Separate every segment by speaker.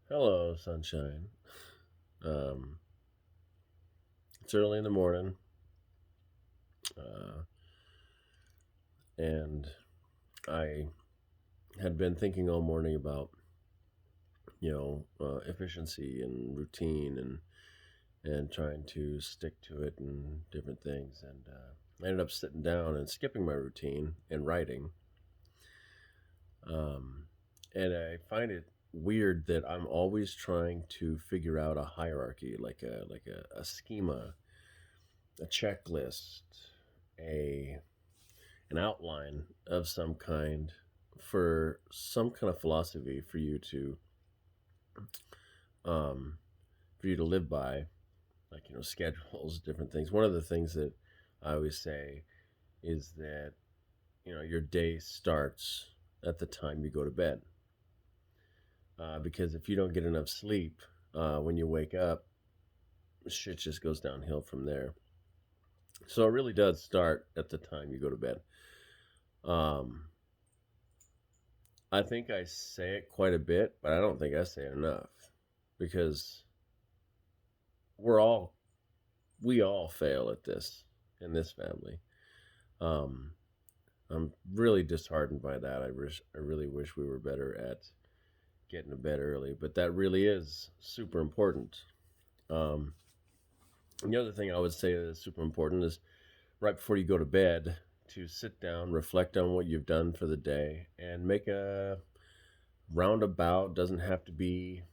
Speaker 1: Hello, sunshine. Um, it's early in the morning, uh, and I had been thinking all morning about efficiency and routine and trying to stick to it and different things. And I ended up sitting down and skipping my routine and writing. Um, and I find it weird that I'm always trying to figure out a hierarchy, like a schema, a checklist, a an outline of some kind for some kind of philosophy um, for you to live by, like schedules, different things. One of the things that I always say is that your day starts at the time you go to bed, because if you don't get enough sleep when you wake up, shit just goes downhill from there. So it really does start at the time you go to bed. Um, I think I say it quite a bit, but I don't think I say it enough because we're all we all fail at this in this family. Um, I'm really disheartened by that. I really wish we were better at getting to bed early, but that really is super important. Um, and the other thing I would say that is super important is right before you go to bed to sit down, reflect on what you've done for the day, and make a roundabout. Doesn't have to be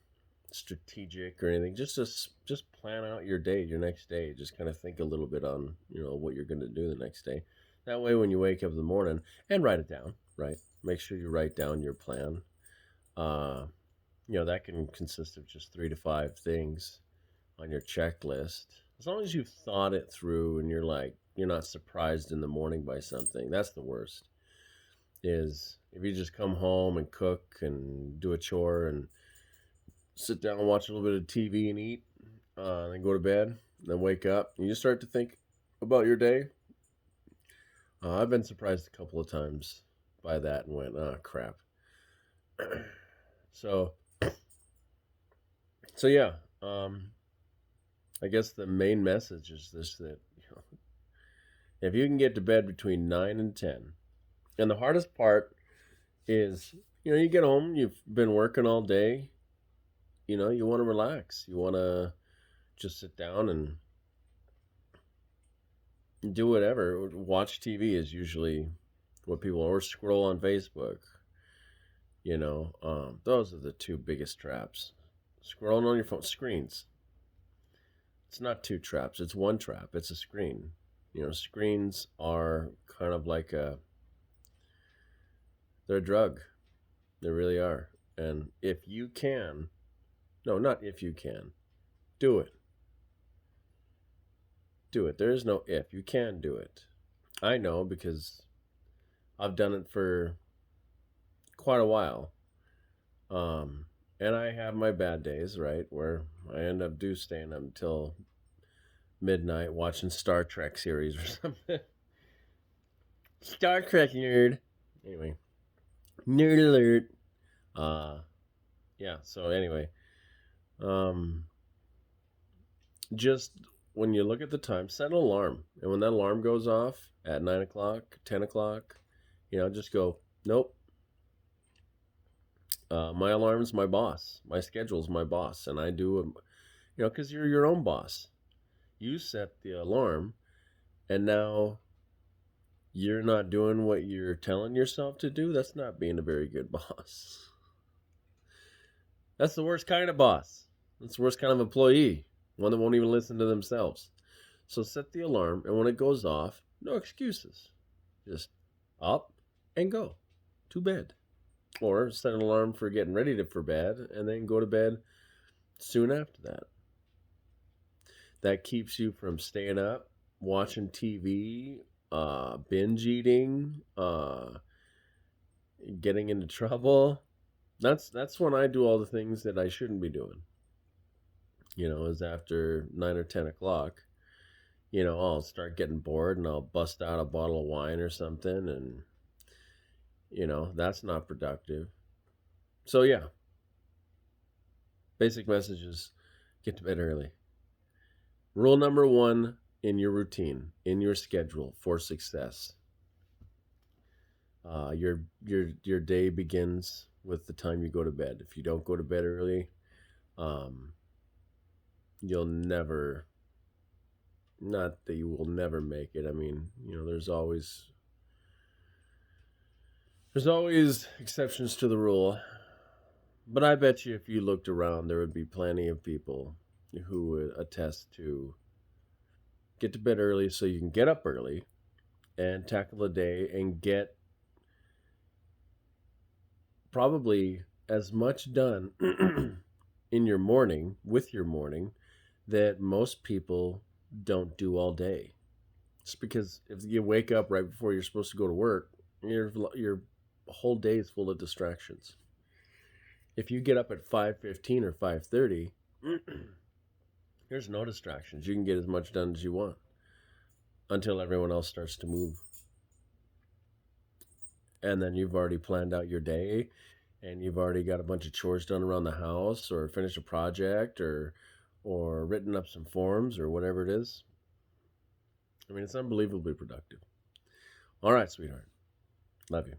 Speaker 1: strategic or anything. Just plan out your day, your next day. Just kind of think a little bit on what you're going to do the next day. That way, when you wake up in the morning, and write it down, right? Make sure you write down your plan. Uh, that can consist of just 3 to 5 things on your checklist. As long as you've thought it through and you're not surprised in the morning by something. That's the worst. Is if you just come home and cook and do a chore and sit down and watch a little bit of TV and eat, then go to bed, then wake up, and you start to think about your day. I've been surprised a couple of times by that and went, oh crap. so, so yeah. I guess the main message is this: that if you can get to bed between 9 and 10, and the hardest part is, you get home, you've been working all day, you want to relax, you want to just sit down and do whatever. Watch TV is usually what people or scroll on Facebook. Those are the two biggest traps. Scrolling on your phone screens. It's not two traps. It's one trap. It's a screen. Screens are kind of like they're a drug. They really are. And if you can, no, not if you can, do it. Do it. There is no if. You can do it. I know because I've done it for quite a while. And I have my bad days, right, where I end up staying up until midnight watching Star Trek series or something. Star Trek nerd. Anyway, nerd alert. Uh, yeah. So anyway, um, just when you look at the time, set an alarm, and when that alarm goes off at 9 o'clock, 10 o'clock, just go. Nope. My alarm's my boss. My schedule's my boss, and I do. Because you're your own boss. You set the alarm, and now you're not doing what you're telling yourself to do. That's not being a very good boss. That's the worst kind of boss. That's the worst kind of employee. One that won't even listen to themselves. So set the alarm, and when it goes off, no excuses. Just up and go to bed. Or set an alarm for getting ready for bed, and then go to bed soon after that. That keeps you from staying up, watching TV, binge eating, getting into trouble. That's when I do all the things that I shouldn't be doing. Is after 9 or 10 o'clock. I'll start getting bored and I'll bust out a bottle of wine or something, and that's not productive. So yeah, Basic message is get to bed early. Rule number one in your routine, in your schedule for success. Your day begins with the time you go to bed. If you don't go to bed early, um, you'll never, not that you will never make it. I mean, there's always exceptions to the rule. But I bet you if you looked around, there would be plenty of people who would attest to get to bed early so you can get up early and tackle the day and get probably as much done in your morning with your morning that most people don't do all day. It's because if you wake up right before you're supposed to go to work, your whole day is full of distractions. If you get up at 5:15 or 5:30, there's no distractions. You can get as much done as you want until everyone else starts to move. And then you've already planned out your day and you've already got a bunch of chores done around the house or finished a project or written up some forms or whatever it is. I mean, it's unbelievably productive. All right, sweetheart. Love you.